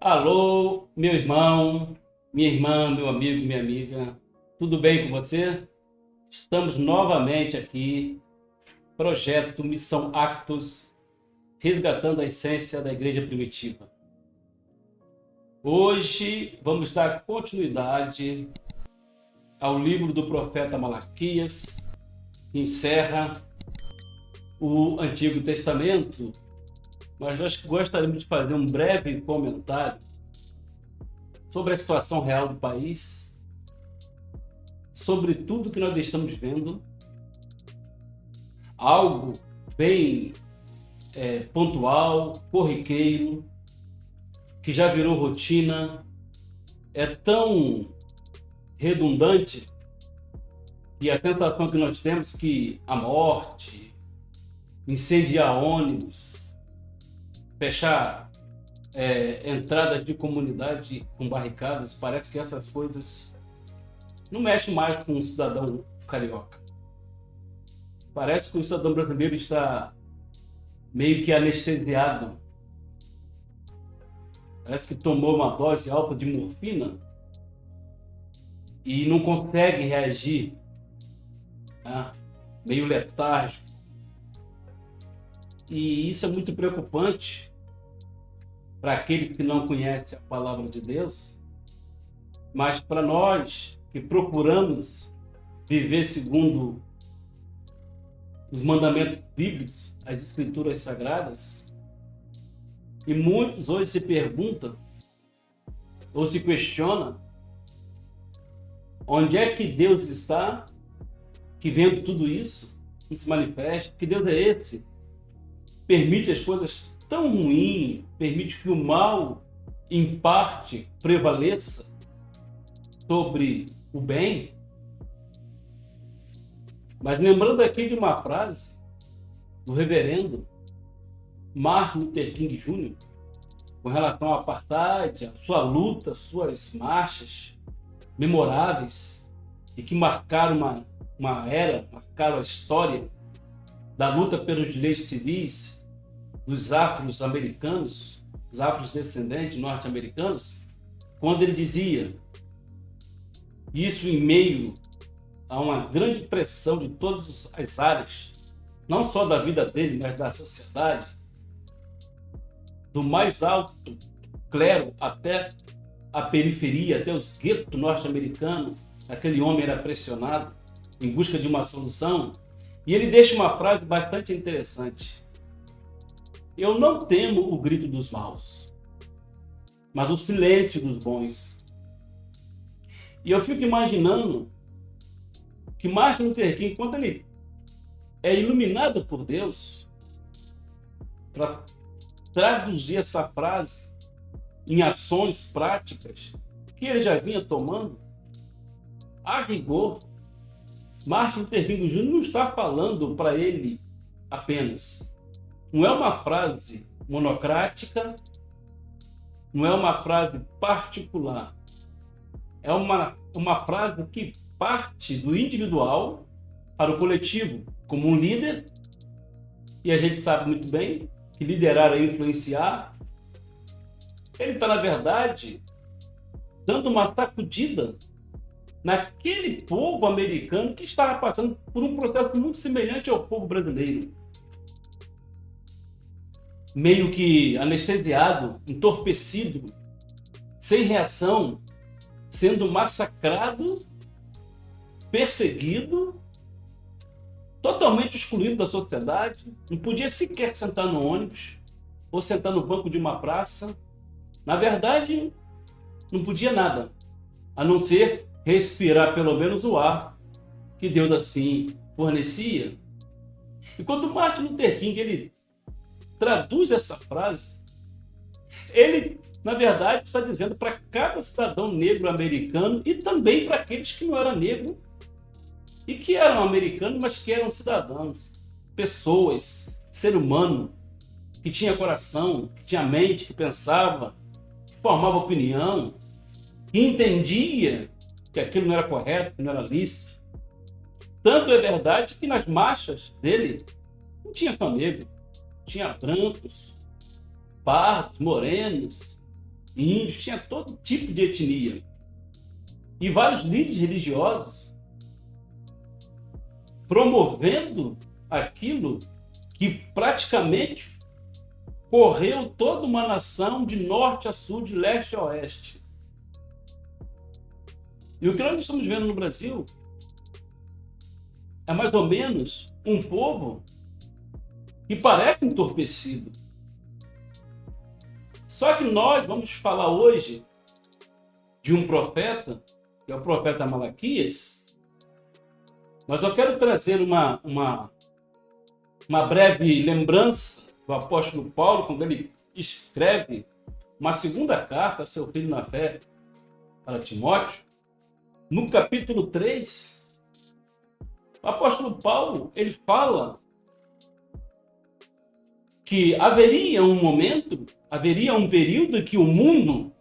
Alô, meu irmão, minha irmã, meu amigo, minha amiga, tudo bem com você? Estamos novamente aqui, projeto Missão Actos, resgatando a essência da igreja primitiva. Hoje vamos dar continuidade ao livro do profeta Malaquias, que encerra o Antigo Testamento, mas nós gostaríamos de fazer um breve comentário sobre a situação real do país, sobre tudo que nós estamos vendo, algo bem pontual, corriqueiro, que já virou rotina, é tão redundante que a sensação que nós temos que a morte, incendiar ônibus, fechar entradas de comunidade com barricadas, parece que essas coisas não mexem mais com o cidadão carioca. Parece que o cidadão brasileiro está meio que anestesiado. Parece que tomou uma dose alta de morfina e não consegue reagir, meio letárgico. E isso é muito preocupante para aqueles que não conhecem a palavra de Deus, mas para nós que procuramos viver segundo os mandamentos bíblicos, as escrituras sagradas, e muitos hoje se perguntam ou se questionam onde é que Deus está, que vendo tudo isso, que se manifesta, que Deus é esse? Permite as coisas tão ruins, permite que o mal, em parte, prevaleça sobre o bem. Mas lembrando aqui de uma frase do reverendo Martin Luther King Jr., com relação ao apartheid, a sua luta, suas marchas memoráveis e que marcaram uma era, marcaram a história da luta pelos direitos civis dos afro-americanos, dos afrodescendentes norte-americanos, quando ele dizia, isso em meio a uma grande pressão de todas as áreas, não só da vida dele, mas da sociedade, do mais alto clero até a periferia, até os guetos norte-americanos, aquele homem era pressionado em busca de uma solução. E ele deixa uma frase bastante interessante. Eu não temo o grito dos maus, mas o silêncio dos bons. E eu fico imaginando que Martin Luther King, quando ele é iluminado por Deus, para traduzir essa frase em ações práticas que ele já vinha tomando, a rigor, Martin Luther King Jr. não está falando para ele apenas. Não é uma frase monocrática, não é uma frase particular. É uma frase que parte do individual para o coletivo, como um líder, e a gente sabe muito bem que liderar é influenciar. Ele está, na verdade, dando uma sacudida naquele povo americano que estava passando por um processo muito semelhante ao povo brasileiro. Meio que anestesiado, entorpecido, sem reação, sendo massacrado, perseguido, totalmente excluído da sociedade, não podia sequer sentar no ônibus ou sentar no banco de uma praça. Na verdade, não podia nada, a não ser respirar pelo menos o ar que Deus assim fornecia. E quando Martin Luther King ele traduz essa frase, ele, na verdade, está dizendo para cada cidadão negro americano e também para aqueles que não eram negros e que eram americanos, mas que eram cidadãos, pessoas, ser humano, que tinha coração, que tinha mente, que pensava, que formava opinião, que entendia que aquilo não era correto, que não era lícito. Tanto é verdade que nas marchas dele não tinha só negro, tinha brancos, pardos, morenos, índios, tinha todo tipo de etnia. E vários líderes religiosos promovendo aquilo que praticamente correu toda uma nação de norte a sul, de leste a oeste. E o que nós estamos vendo no Brasil é mais ou menos um povo que parece entorpecido. Só que nós vamos falar hoje de um profeta, que é o profeta Malaquias, mas eu quero trazer uma breve lembrança do apóstolo Paulo, quando ele escreve uma segunda carta a seu filho na fé, para Timóteo. No capítulo 3, o apóstolo Paulo, ele fala que haveria um momento, haveria um período em que o mundo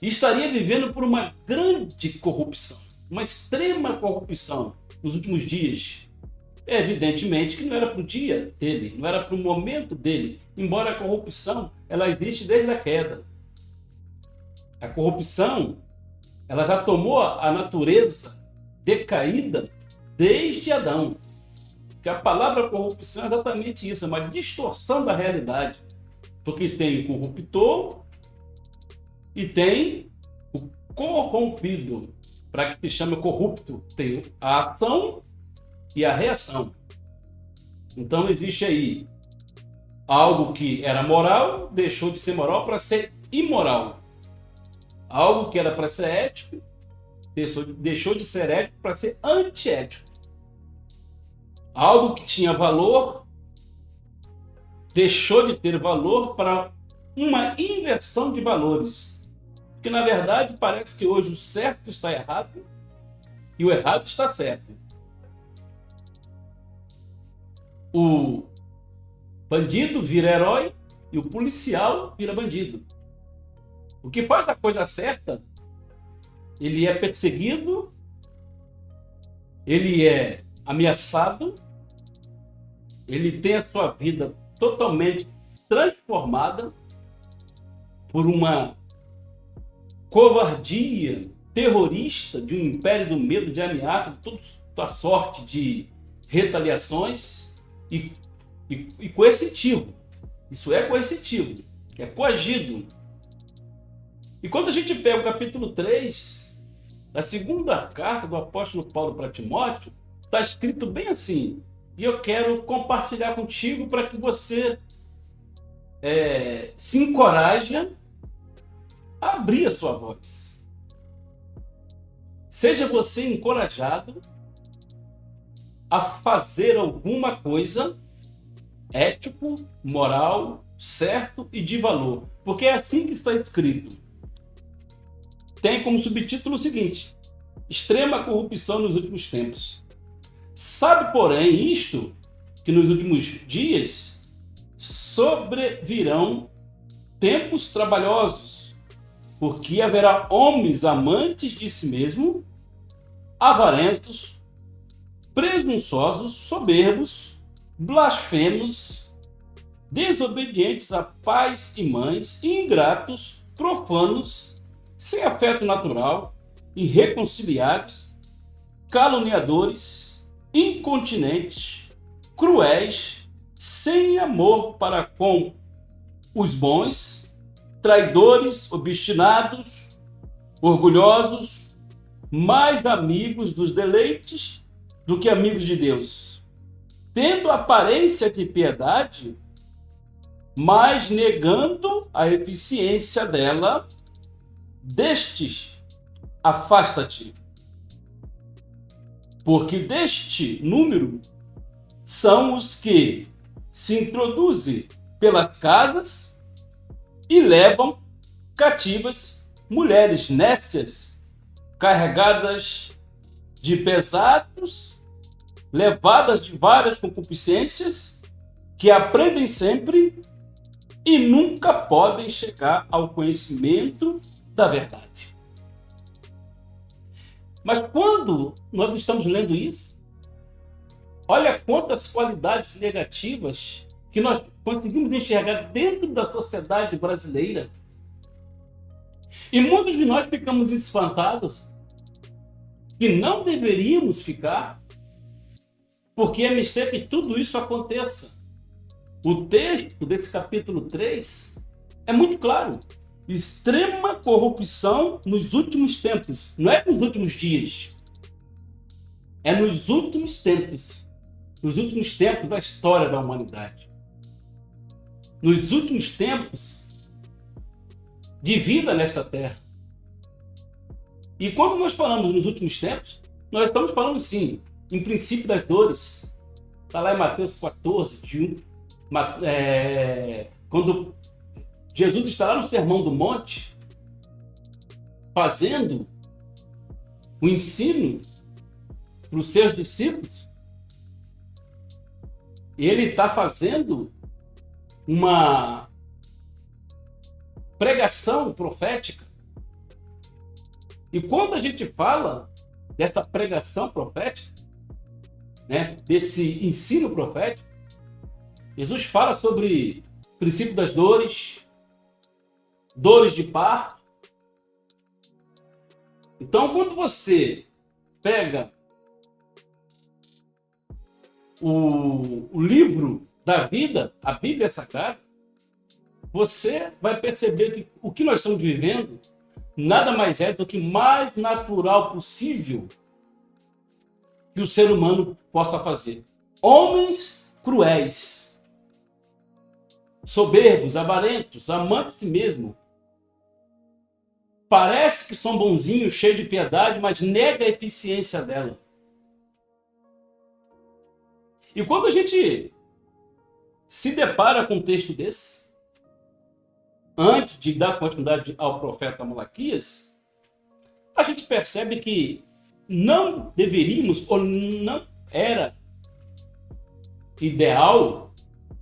estaria vivendo por uma grande corrupção, uma extrema corrupção nos últimos dias. Evidentemente que não era para o dia dele, não era para o momento dele, embora a corrupção ela existe desde a queda. A corrupção ela já tomou a natureza decaída desde Adão. Porque a palavra corrupção é exatamente isso, é uma distorção da realidade. Porque tem o corruptor e tem o corrompido. Para que se chame corrupto, tem a ação e a reação. Então existe aí algo que era moral, deixou de ser moral para ser imoral. Algo que era para ser ético, deixou de ser ético para ser antiético. Algo que tinha valor, deixou de ter valor para uma inversão de valores. Porque, na verdade, parece que hoje o certo está errado e o errado está certo. O bandido vira herói e o policial vira bandido. O que faz a coisa certa, ele é perseguido, ele é ameaçado, ele tem a sua vida totalmente transformada por uma covardia terrorista de um império do medo, de ameaça, de toda sorte de retaliações e coercitivo. Isso é coercitivo, é coagido. E quando a gente pega o capítulo 3 da segunda carta do apóstolo Paulo para Timóteo, está escrito bem assim, e eu quero compartilhar contigo para que você se encoraje a abrir a sua voz. Seja você encorajado a fazer alguma coisa ético, moral, certo e de valor. Porque é assim que está escrito. Tem como subtítulo o seguinte: extrema corrupção nos últimos tempos. Sabe, porém, isto, que nos últimos dias sobrevirão tempos trabalhosos, porque haverá homens amantes de si mesmo, avarentos, presunçosos, soberbos, blasfemos, desobedientes a pais e mães, ingratos, profanos, sem afeto natural, irreconciliáveis, caluniadores, incontinentes, cruéis, sem amor para com os bons, traidores, obstinados, orgulhosos, mais amigos dos deleites do que amigos de Deus, tendo aparência de piedade, mas negando a eficiência dela. Destes, afasta-te, porque deste número são os que se introduzem pelas casas e levam cativas mulheres nécias, carregadas de pesados, levadas de várias concupiscências, que aprendem sempre e nunca podem chegar ao conhecimento da verdade. Mas quando nós estamos lendo isso, olha quantas qualidades negativas que nós conseguimos enxergar dentro da sociedade brasileira. E muitos de nós ficamos espantados que não deveríamos ficar, porque é mistério que tudo isso aconteça. O texto desse capítulo 3 é muito claro. Extrema corrupção nos últimos tempos. Não é nos últimos dias. É nos últimos tempos. Nos últimos tempos da história da humanidade. Nos últimos tempos de vida nesta terra. E quando nós falamos nos últimos tempos, nós estamos falando sim, em princípio das dores. Está lá em Mateus 14, quando Jesus está lá no Sermão do Monte, fazendo o ensino para os seus discípulos, e ele está fazendo uma pregação profética. E quando a gente fala dessa pregação profética, né, desse ensino profético, Jesus fala sobre o princípio das dores, dores de parto. Então, quando você pega o livro da vida, a Bíblia Sagrada, você vai perceber que o que nós estamos vivendo nada mais é do que mais natural possível que o ser humano possa fazer. Homens cruéis, soberbos, avarentos, amantes de si mesmo. Parece que são bonzinhos, cheios de piedade, mas nega a eficiência dela. E quando a gente se depara com um texto desse, antes de dar continuidade ao profeta Malaquias, a gente percebe que não deveríamos, ou não era ideal,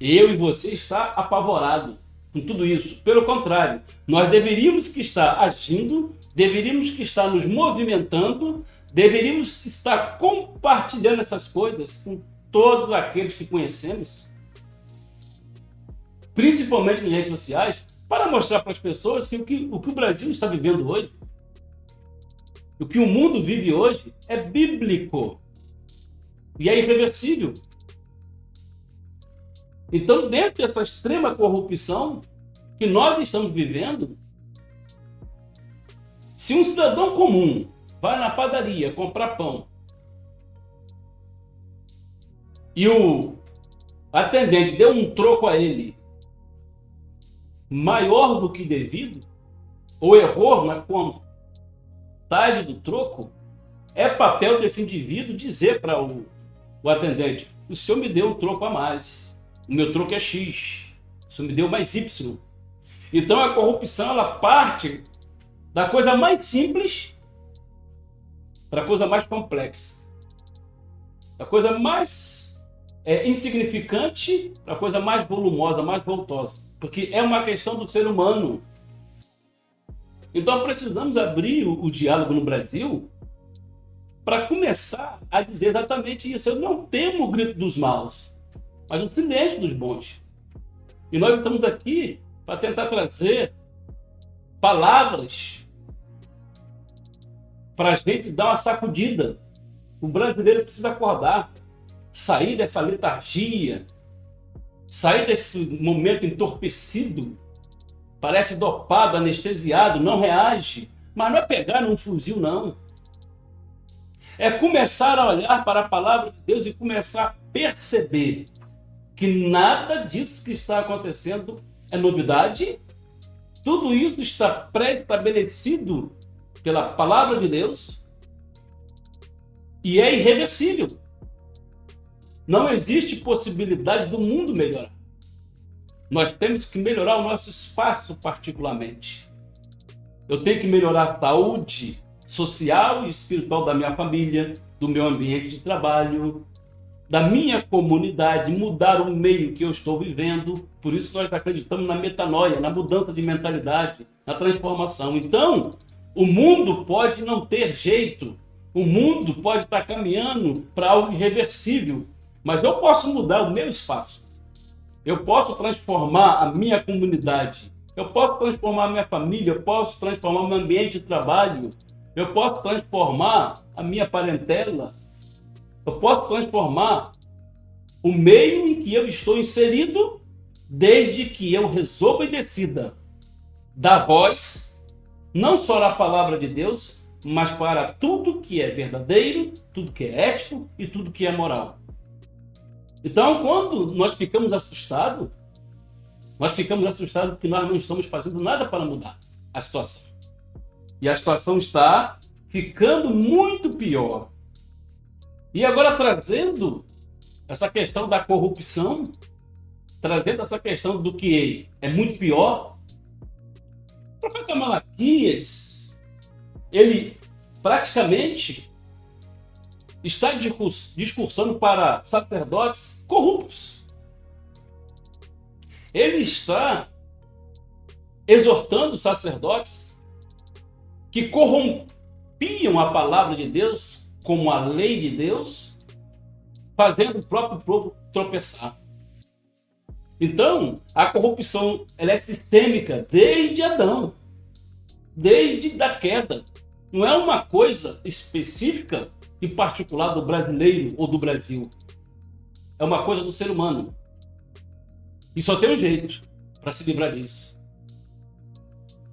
eu e você estar apavorado com tudo isso. Pelo contrário, nós deveríamos que estar agindo, deveríamos que estar nos movimentando, deveríamos estar compartilhando essas coisas com todos aqueles que conhecemos, principalmente nas redes sociais, para mostrar para as pessoas que o que o Brasil está vivendo hoje, o que o mundo vive hoje, é bíblico e é irreversível. Então, dentro dessa extrema corrupção que nós estamos vivendo, se um cidadão comum vai na padaria comprar pão e o atendente deu um troco a ele maior do que devido, ou errou na contagem do troco, é papel desse indivíduo dizer para o atendente: o senhor me deu um troco a mais, o meu troco é X, o senhor me deu mais Y. Então a corrupção, ela parte da coisa mais simples para a coisa mais complexa, da coisa mais insignificante para a coisa mais volumosa, mais voltosa, porque é uma questão do ser humano. Então precisamos abrir o diálogo no Brasil para começar a dizer exatamente isso. Eu não temo o grito dos maus, mas o silêncio dos bons. E nós estamos aqui para tentar trazer palavras para a gente dar uma sacudida. O brasileiro precisa acordar, sair dessa letargia, sair desse momento entorpecido, parece dopado, anestesiado, não reage. Mas não é pegar num fuzil, não. É começar a olhar para a palavra de Deus e começar a perceber que nada disso que está acontecendo é novidade. Tudo isso está pré-estabelecido pela palavra de Deus e é irreversível. Não existe possibilidade do mundo melhorar. Nós temos que melhorar o nosso espaço particularmente. Eu tenho que melhorar a saúde social e espiritual da minha família, do meu ambiente de trabalho, da minha comunidade, mudar o meio que eu estou vivendo. Por isso nós acreditamos na metanoia, na mudança de mentalidade, na transformação. Então, o mundo pode não ter jeito, o mundo pode estar caminhando para algo irreversível, mas eu posso mudar o meu espaço. Eu posso transformar a minha comunidade. Eu posso transformar a minha família, eu posso transformar o meu ambiente de trabalho, eu posso transformar a minha parentela, eu posso transformar o meio em que eu estou inserido, desde que eu resolva e decida dar voz, não só na palavra de Deus, mas para tudo que é verdadeiro, tudo que é ético e tudo que é moral. Então, quando nós ficamos assustados porque nós não estamos fazendo nada para mudar a situação. E a situação está ficando muito pior. E agora trazendo essa questão da corrupção, trazendo essa questão do que é muito pior, o profeta Malaquias, ele praticamente está discursando para sacerdotes corruptos. Ele está exortando sacerdotes que corrompiam a palavra de Deus, como a lei de Deus, fazendo o próprio povo tropeçar. Então, a corrupção ela é sistêmica desde Adão, desde a queda. Não é uma coisa específica e particular do brasileiro ou do Brasil. É uma coisa do ser humano. E só tem um jeito para se livrar disso.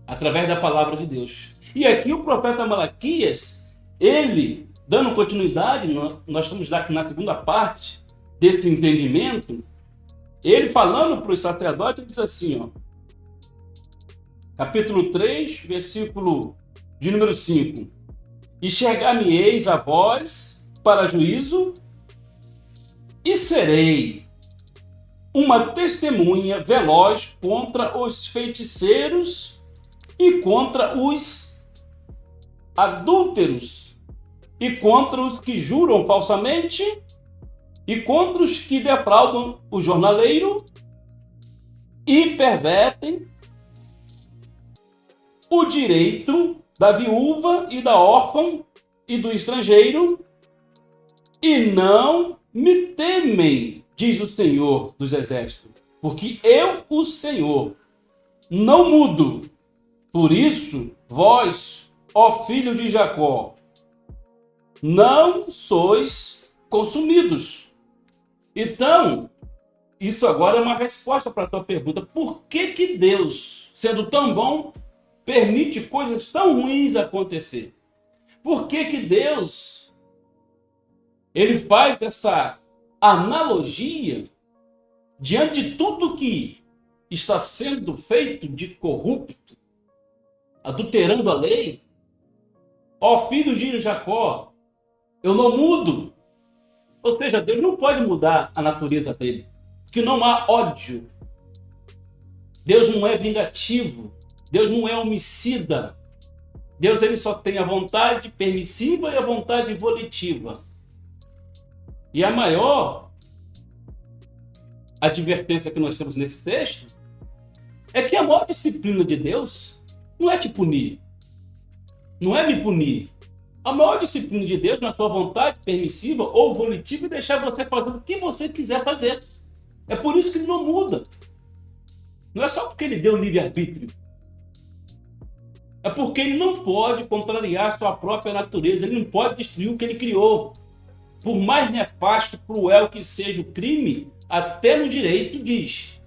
Através da palavra de Deus. E aqui o profeta Malaquias, ele, dando continuidade, nós estamos aqui na segunda parte desse entendimento, ele falando para os sacerdotes, ele diz assim, ó, capítulo 3, versículo de número 5. Enxergar-me-eis a vós para juízo e serei uma testemunha veloz contra os feiticeiros e contra os adúlteros e contra os que juram falsamente e contra os que defraudam o jornaleiro e pervertem o direito da viúva e da órfã e do estrangeiro, e não me temem, diz o Senhor dos Exércitos, porque eu, o Senhor, não mudo. Por isso, vós, ó filho de Jacó, não sois consumidos. Então, isso agora é uma resposta para a tua pergunta. Por que Deus, sendo tão bom, permite coisas tão ruins acontecer? Por que Deus ele faz essa analogia diante de tudo que está sendo feito de corrupto, adulterando a lei? Ó filho de Jacó, eu não mudo. Ou seja, Deus não pode mudar a natureza dele, porque não há ódio. Deus não é vingativo. Deus não é homicida. Deus ele só tem a vontade permissiva e a vontade volitiva. E a maior advertência que nós temos nesse texto é que a maior disciplina de Deus não é te punir, não é me punir. A maior disciplina de Deus na sua vontade permissiva ou volitiva é deixar você fazer o que você quiser fazer. É por isso que ele não muda. Não é só porque ele deu livre-arbítrio. É porque ele não pode contrariar sua própria natureza. Ele não pode destruir o que ele criou. Por mais nefasto, cruel que seja o crime, até no direito diz.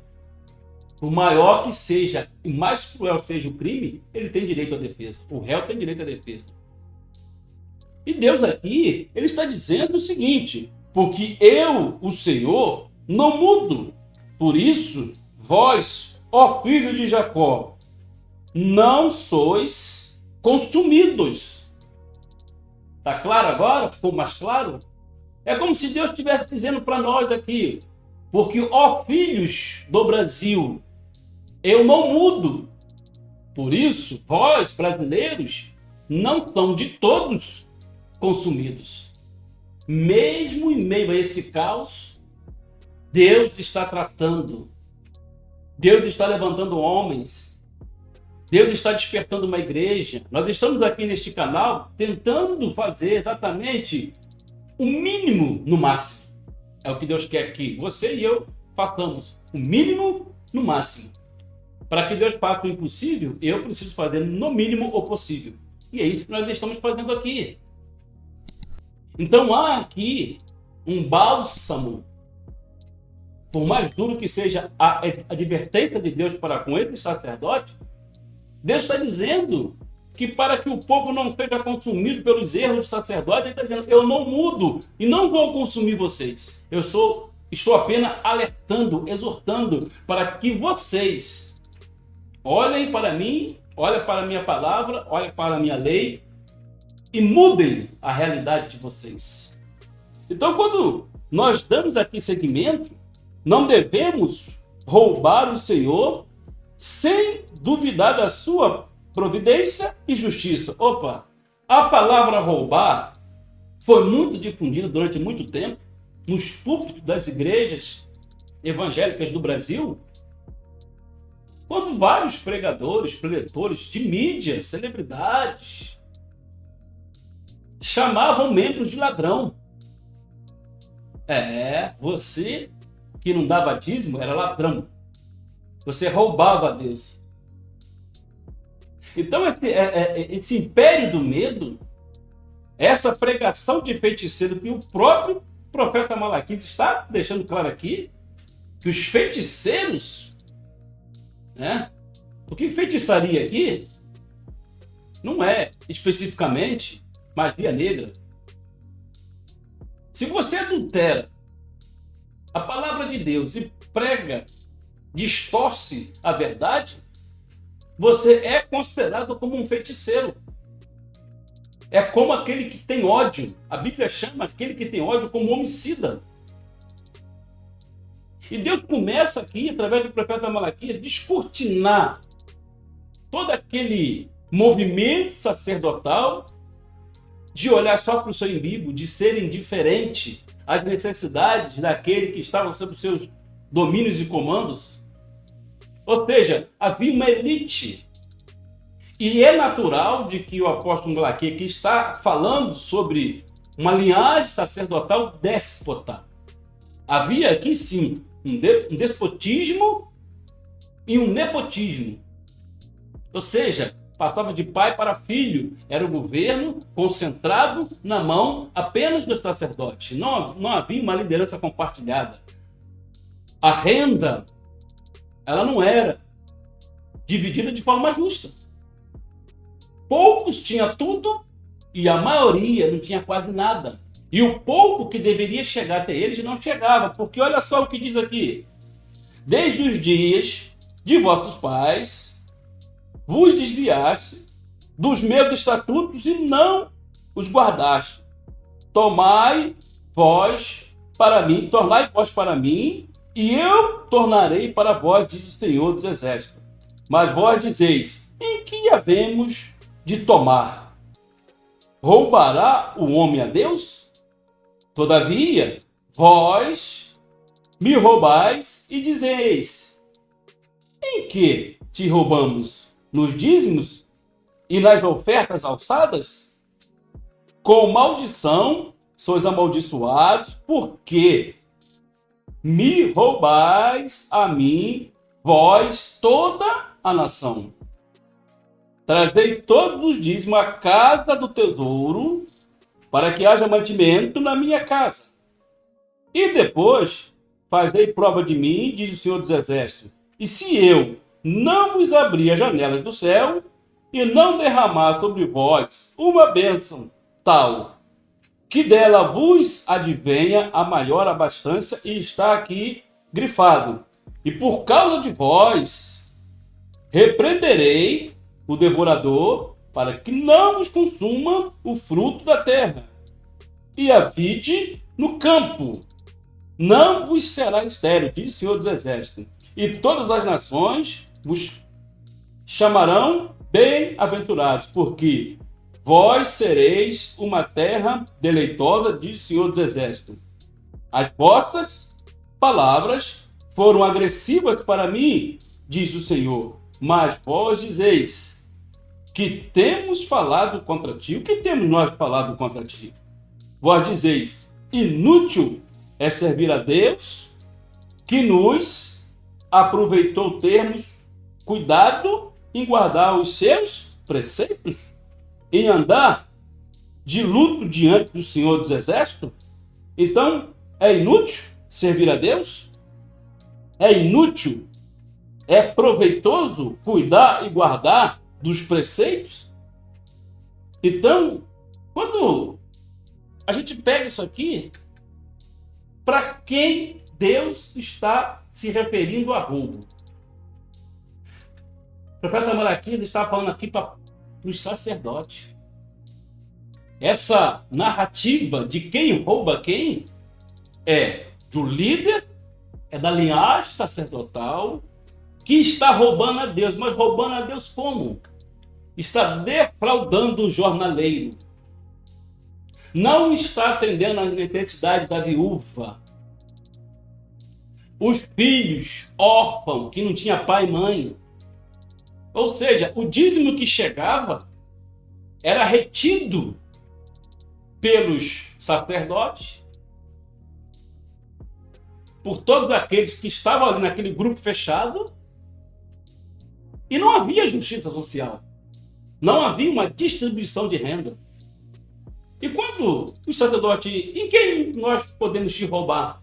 Por maior que seja e mais cruel seja o crime, ele tem direito à defesa. O réu tem direito à defesa. E Deus aqui, ele está dizendo o seguinte: porque eu, o Senhor, não mudo. Por isso, vós, ó filho de Jacó, não sois consumidos. Está claro agora? Ficou mais claro? É como se Deus estivesse dizendo para nós aqui: porque, ó filhos do Brasil, eu não mudo. Por isso, vós, brasileiros, não são de todos consumidos. Mesmo em meio a esse caos, Deus está tratando. Deus está levantando homens. Deus está despertando uma igreja. Nós estamos aqui neste canal tentando fazer exatamente o mínimo no máximo. É o que Deus quer que você e eu façamos. O mínimo no máximo. Para que Deus faça o impossível, eu preciso fazer no mínimo o possível. E é isso que nós estamos fazendo aqui. Então há aqui um bálsamo, por mais duro que seja a advertência de Deus para com esse sacerdote, Deus está dizendo que para que o povo não seja consumido pelos erros do sacerdote, ele está dizendo, eu não mudo e não vou consumir vocês. Estou apenas alertando, exortando para que vocês olhem para mim, olhem para a minha palavra, olhem para a minha lei e mudem a realidade de vocês. Então, quando nós damos aqui seguimento, não devemos roubar o Senhor sem duvidar da sua providência e justiça. Opa, a palavra roubar foi muito difundida durante muito tempo nos púlpitos das igrejas evangélicas do Brasil, quando vários pregadores, preletores de mídia, celebridades, chamavam membros de ladrão. Você que não dava dízimo era ladrão. Você roubava a Deus. Então esse império do medo, essa pregação de feiticeiro que o próprio profeta Malaquias está deixando claro aqui, que os feiticeiros, porque feitiçaria aqui não é especificamente magia negra. Se você adultera a palavra de Deus e prega, distorce a verdade, você é considerado como um feiticeiro. É como aquele que tem ódio. A Bíblia chama aquele que tem ódio como homicida. E Deus começa aqui, através do profeta Malaquias, a descortinar todo aquele movimento sacerdotal de olhar só para o seu umbigo, de ser indiferente às necessidades daquele que estava sob os seus domínios e comandos. Ou seja, havia uma elite. E é natural de que o apóstolo Malaquias aqui está falando sobre uma linhagem sacerdotal déspota. Havia aqui sim um despotismo e um nepotismo. Ou seja, passava de pai para filho. Era o governo concentrado na mão apenas do sacerdote. Não havia uma liderança compartilhada. A renda, ela não era dividida de forma justa. Poucos tinham tudo e a maioria não tinha quase nada. E o pouco que deveria chegar até eles não chegava. Porque olha só o que diz aqui. Desde os dias de vossos pais, vos desviaste dos meus estatutos e não os guardaste. Tornai vós para mim, e eu tornarei para vós, diz o Senhor dos Exércitos. Mas vós dizeis, em que havemos de tomar? Roubará o homem a Deus? Todavia, vós me roubais e dizeis, em que te roubamos? Nos dízimos e nas ofertas alçadas? Com maldição sois amaldiçoados, porque me roubais a mim, vós, toda a nação. Trazei todos os dízimos à casa do tesouro, para que haja mantimento na minha casa. E depois fazei prova de mim, diz o Senhor dos Exércitos. E se eu não vos abrir as janelas do céu e não derramar sobre vós uma bênção tal, que dela vos advenha a maior abastança, e está aqui grifado. E por causa de vós repreenderei o devorador, para que não vos consuma o fruto da terra. E a vide no campo não vos será estéril, diz o Senhor dos Exércitos. E todas as nações vos chamarão bem-aventurados, porque vós sereis uma terra deleitosa, diz o Senhor dos Exércitos. As vossas palavras foram agressivas para mim, diz o Senhor, mas vós dizeis que temos falado contra ti. O que temos nós falado contra ti? Vós dizeis, inútil é servir a Deus, que nos aproveitou termos cuidado em guardar os seus preceitos, em andar de luto diante do Senhor dos Exércitos? Então, é inútil servir a Deus? É inútil? É proveitoso cuidar e guardar dos preceitos? Então, quando a gente pega isso aqui, para quem Deus está se referindo a roubo? O profeta Malaquias está falando aqui para os sacerdotes. Essa narrativa de quem rouba quem é do líder, é da linhagem sacerdotal, que está roubando a Deus. Mas roubando a Deus como? Está defraudando o jornaleiro. Não está atendendo às necessidades da viúva. Os filhos órfãos, que não tinha pai e mãe. Ou seja, o dízimo que chegava era retido pelos sacerdotes, por todos aqueles que estavam ali naquele grupo fechado, e não havia justiça social. Não havia uma distribuição de renda. E quando os sacerdotes, em quem nós podemos te roubar?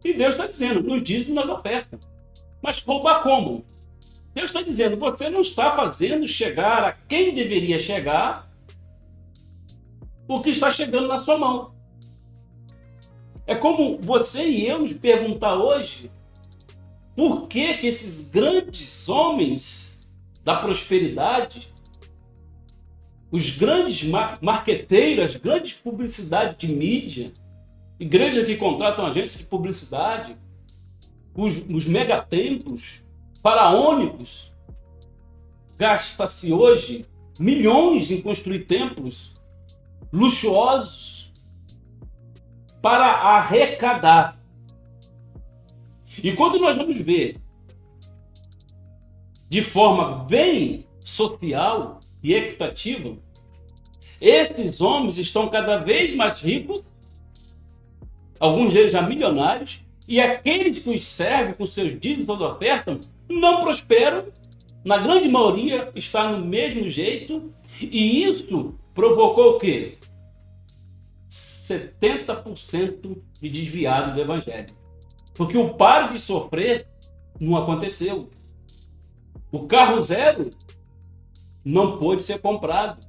E Deus está dizendo, nos dízimos, nas ofertas. Mas roubar como? Deus está dizendo, você não está fazendo chegar a quem deveria chegar o que está chegando na sua mão. É como você e eu nos perguntar hoje, por que que esses grandes homens da prosperidade, os grandes marqueteiros, as grandes publicidades de mídia, igrejas que contratam agências de publicidade, os megatemplos faraônicos, gasta-se hoje milhões em construir templos luxuosos para arrecadar. E quando nós vamos ver de forma bem social e equitativa, esses homens estão cada vez mais ricos, alguns deles já milionários, e aqueles que os servem com seus dízimos ou ofertas não prosperam, na grande maioria está no mesmo jeito, e isso provocou o quê? 70% de desviado do evangelho. Porque o pare de sofrer não aconteceu. O carro zero não pôde ser comprado.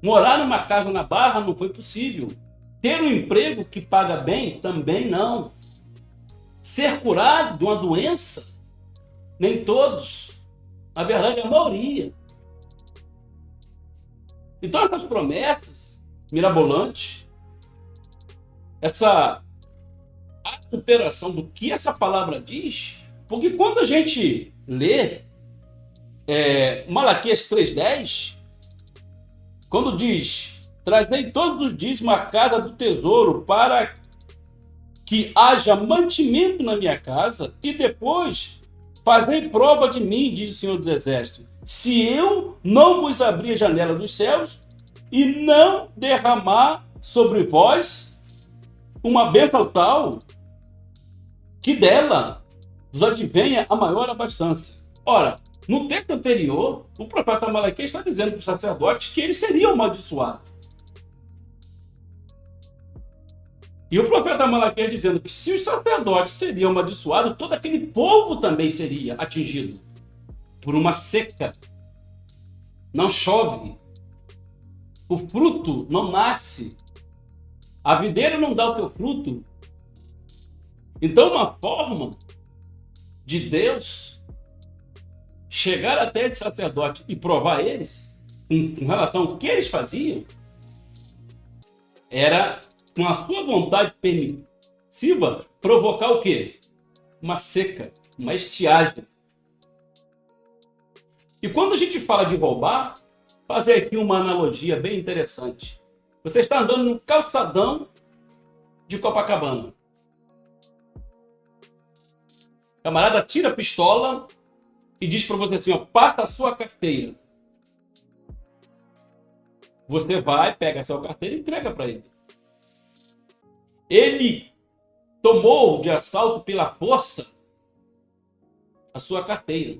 Morar numa casa na Barra não foi possível. Ter um emprego que paga bem também não. Ser curado de uma doença, nem todos. Na verdade, a maioria. Então essas promessas mirabolantes, essa alteração do que essa palavra diz, porque quando a gente lê Malaquias 3,10, quando diz, trazei todos os dízimos à casa do tesouro para que haja mantimento na minha casa, e depois fazei prova de mim, diz o Senhor dos Exércitos, se eu não vos abrir a janela dos céus e não derramar sobre vós uma bênção tal que dela vos advenha a maior abastança. Ora, no texto anterior, o profeta Malaquias está dizendo para os sacerdotes que eles seriam amaldiçoados. E o profeta Malaquias dizendo que se os sacerdotes seriam amaldiçoados, todo aquele povo também seria atingido por uma seca. Não chove. O fruto não nasce. A videira não dá o seu fruto. Então, uma forma de Deus chegar até esse sacerdote e provar eles, com relação ao que eles faziam, era, com a sua vontade permissiva, provocar o quê? Uma seca, uma estiagem. E quando a gente fala de roubar, fazer aqui uma analogia bem interessante. Você está andando no calçadão de Copacabana. O camarada tira a pistola e diz para você assim, ó, passa a sua carteira. Você vai, pega a sua carteira e entrega para ele. Ele tomou de assalto pela força a sua carteira.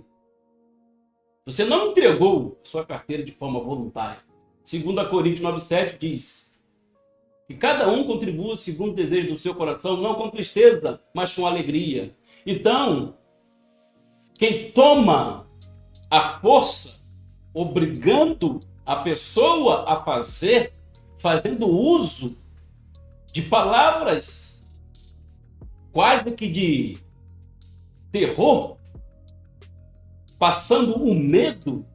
Você não entregou a sua carteira de forma voluntária. 2 Coríntios 9,7 diz que cada um contribua segundo o desejo do seu coração, não com tristeza, mas com alegria. Então, quem toma a força, obrigando a pessoa a fazer, fazendo uso de palavras quase que de terror, passando o medo,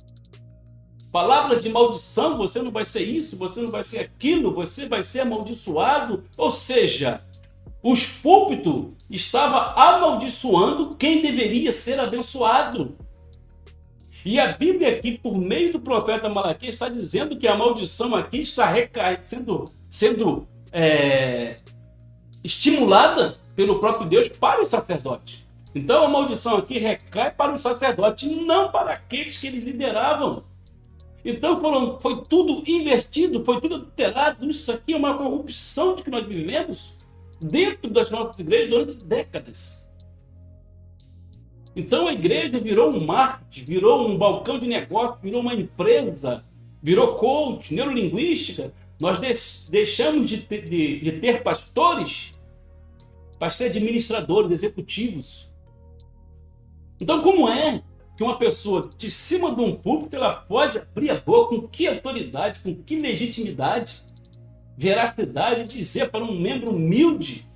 palavras de maldição, você não vai ser isso, você não vai ser aquilo, você vai ser amaldiçoado. Ou seja, os púlpitos estavam amaldiçoando quem deveria ser abençoado. E a Bíblia aqui, por meio do profeta Malaquias, está dizendo que a maldição aqui está sendo estimulada pelo próprio Deus para os sacerdotes. Então a maldição aqui recai para os sacerdotes, não para aqueles que eles lideravam. Então foi tudo invertido, foi tudo adulterado. Isso aqui é uma corrupção de que nós vivemos dentro das nossas igrejas durante décadas. Então a igreja virou um marketing, virou um balcão de negócio, virou uma empresa, virou coach, neurolinguística. Nós deixamos de ter pastores para ter administradores, executivos. Então, como é que uma pessoa de cima de um púlpito ela pode abrir a boca, com que autoridade, com que legitimidade, veracidade, dizer para um membro humilde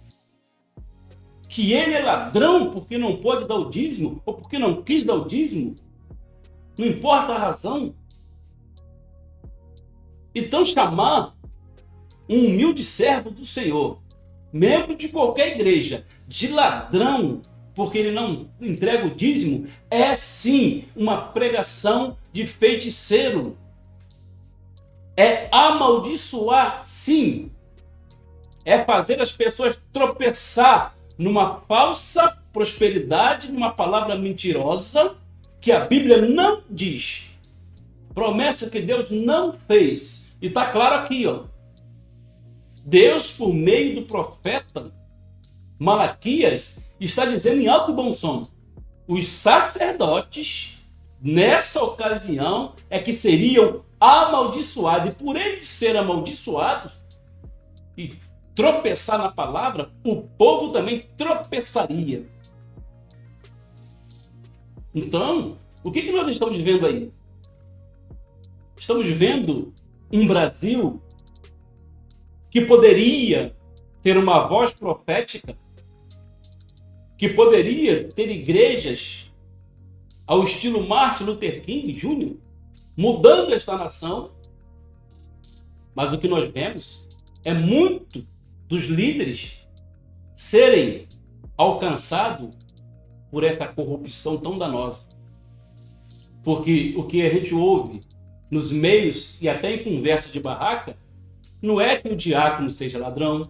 que ele é ladrão porque não pode dar o dízimo ou porque não quis dar o dízimo? Não importa a razão. Então, chamar um humilde servo do Senhor, membro de qualquer igreja, de ladrão porque ele não entrega o dízimo, é sim uma pregação de feiticeiro. É amaldiçoar, sim. É fazer as pessoas tropeçar numa falsa prosperidade, numa palavra mentirosa, que a Bíblia não diz. Promessa que Deus não fez. E está claro aqui, ó. Deus, por meio do profeta Malaquias, está dizendo em alto e bom som: os sacerdotes, nessa ocasião, é que seriam amaldiçoados. E por eles serem amaldiçoados e tropeçar na palavra, o povo também tropeçaria. Então, o que nós estamos vendo aí? Estamos vendo um Brasil que poderia ter uma voz profética, que poderia ter igrejas ao estilo Martin Luther King Jr., mudando esta nação. Mas o que nós vemos é muito dos líderes serem alcançados por essa corrupção tão danosa. Porque o que a gente ouve nos meios e até em conversa de barraca não é que o diácono seja ladrão.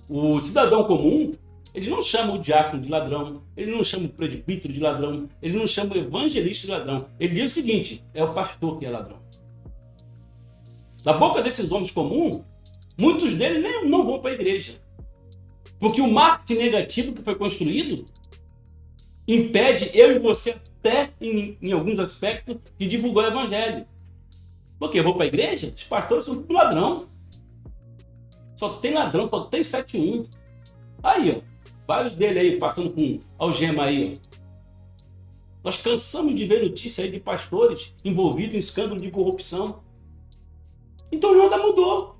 O cidadão comum, ele não chama o diácono de ladrão, ele não chama o presbítero de ladrão, ele não chama o evangelista de ladrão. Ele diz o seguinte: é o pastor que é ladrão. Da boca desses homens comuns, muitos deles nem não vão para a igreja. Porque o marketing negativo que foi construído impede eu e você, até em alguns aspectos, de divulgar o evangelho. Porque eu vou para a igreja, os pastores são tudo ladrão. Só tem ladrão, só tem 71. Aí, ó, vários deles aí passando com algema aí, ó. Nós cansamos de ver notícias aí de pastores envolvidos em escândalo de corrupção. Então nada mudou.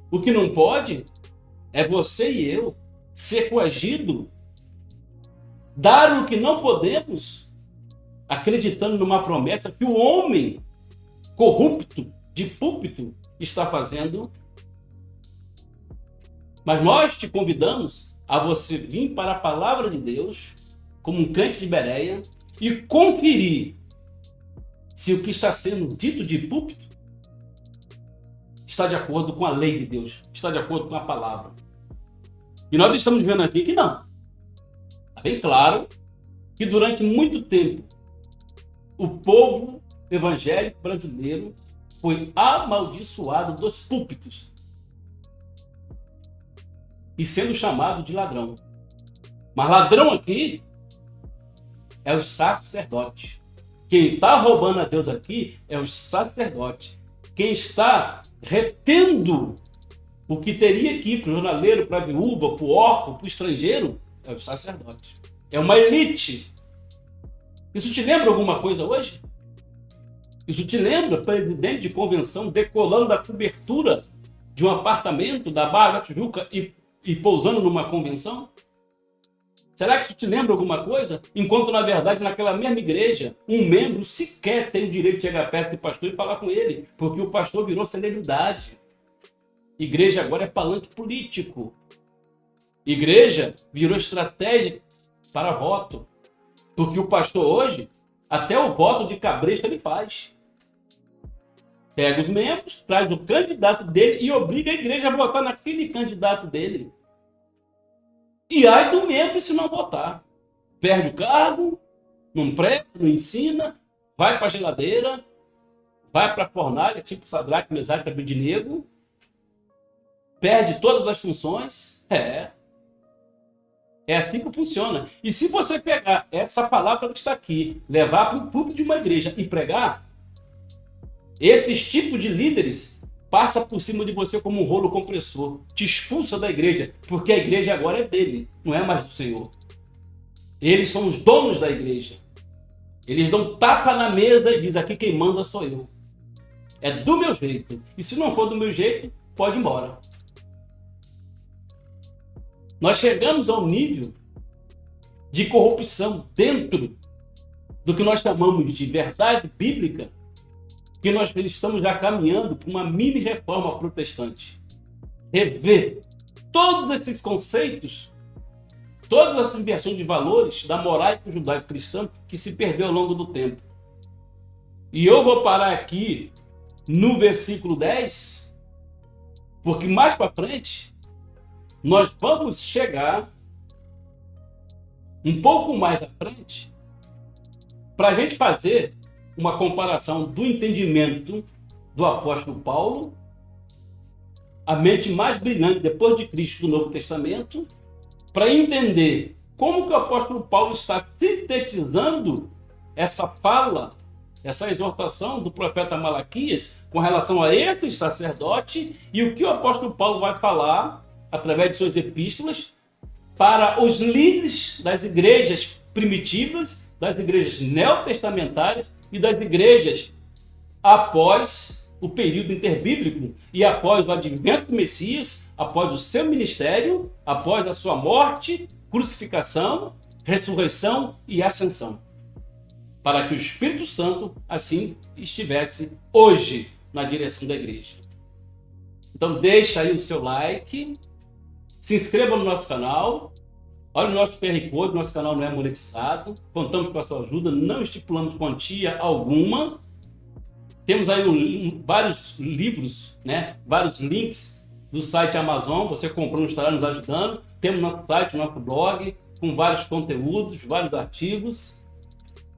O que não pode é você e eu ser coagido, dar o que não podemos, acreditando numa promessa que o homem corrupto de púlpito está fazendo. Mas nós te convidamos a você vir para a palavra de Deus, como um crente de Bereia, e conferir se o que está sendo dito de púlpito está de acordo com a lei de Deus, está de acordo com a palavra. E nós estamos vendo aqui que não. Está bem claro que durante muito tempo o povo evangélico brasileiro foi amaldiçoado dos púlpitos e sendo chamado de ladrão. Mas ladrão aqui é os sacerdotes. Quem está roubando a Deus aqui é os sacerdotes. Quem está retendo o que teria que ir para o jornaleiro, para a viúva, para o órfão, para o estrangeiro, é os sacerdotes. É uma elite. Isso te lembra alguma coisa hoje? Isso te lembra presidente de convenção decolando da cobertura de um apartamento da Barra da Tijuca e pousando numa convenção? Será que isso te lembra alguma coisa? Enquanto, na verdade, naquela mesma igreja, um membro sequer tem o direito de chegar perto do pastor e falar com ele, porque o pastor virou celebridade. Igreja agora é palanque político. Igreja virou estratégia para voto. Porque o pastor hoje, até o voto de cabresto ele faz. Pega os membros, traz o candidato dele e obriga a igreja a votar naquele candidato dele. E ai do membro se não votar. Perde o cargo, não prega, não ensina, vai para a geladeira, vai para a fornalha, tipo Sadraque, Mesaque e Abednego, perde todas as funções. É assim que funciona. E se você pegar essa palavra que está aqui, levar para o púlpito de uma igreja e pregar, esses tipos de líderes passa por cima de você como um rolo compressor, te expulsa da igreja, porque a igreja agora é dele, não é mais do Senhor. Eles são os donos da igreja. Eles dão tapa na mesa e dizem, aqui quem manda sou eu. É do meu jeito. E se não for do meu jeito, pode ir embora. Nós chegamos ao nível de corrupção dentro do que nós chamamos de verdade bíblica, que nós estamos já caminhando para uma mini reforma protestante. Rever todos esses conceitos, todas essas inversões de valores da moral judaico-cristã que se perdeu ao longo do tempo. E eu vou parar aqui no versículo 10, porque mais para frente nós vamos chegar um pouco mais à frente para a gente fazer uma comparação do entendimento do apóstolo Paulo, a mente mais brilhante depois de Cristo do Novo Testamento, para entender como que o apóstolo Paulo está sintetizando essa fala, essa exortação do profeta Malaquias com relação a esses sacerdotes e o que o apóstolo Paulo vai falar através de suas epístolas para os líderes das igrejas primitivas, das igrejas neotestamentárias e das igrejas após o período interbíblico e após o advento do Messias, após o seu ministério, após a sua morte, crucificação, ressurreição e ascensão. Para que o Espírito Santo assim estivesse hoje na direção da igreja. Então deixa aí o seu like, se inscreva no nosso canal, olha o nosso QR Code, nosso canal não é monetizado, contamos com a sua ajuda, não estipulamos quantia alguma. Temos aí vários livros, né? Vários links do site Amazon, você comprou, estará nos ajudando. Temos nosso site, nosso blog, com vários conteúdos, vários artigos.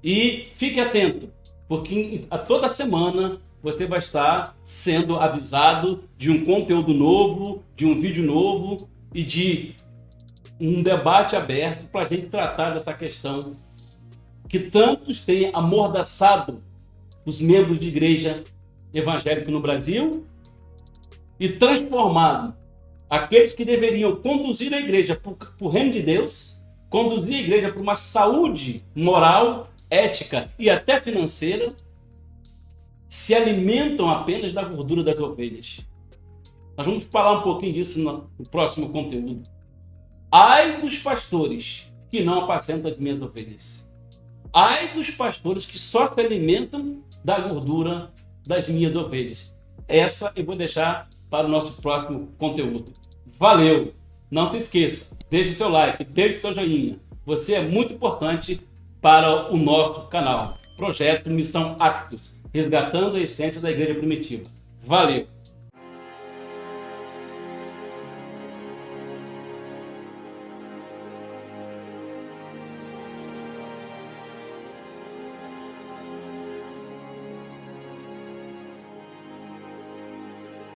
E fique atento, porque a toda semana você vai estar sendo avisado de um conteúdo novo, de um vídeo novo e de um debate aberto para a gente tratar dessa questão que tantos têm amordaçado os membros de igreja evangélica no Brasil e transformado aqueles que deveriam conduzir a igreja para o reino de Deus, conduzir a igreja para uma saúde moral, ética e até financeira, se alimentam apenas da gordura das ovelhas. Nós vamos falar um pouquinho disso no próximo conteúdo. Ai dos pastores que não apacentam as minhas ovelhas. Ai dos pastores que só se alimentam da gordura das minhas ovelhas. Essa eu vou deixar para o nosso próximo conteúdo. Valeu! Não se esqueça, deixe o seu like, deixe o seu joinha. Você é muito importante para o nosso canal. Projeto Missão Actus, resgatando a essência da igreja primitiva. Valeu!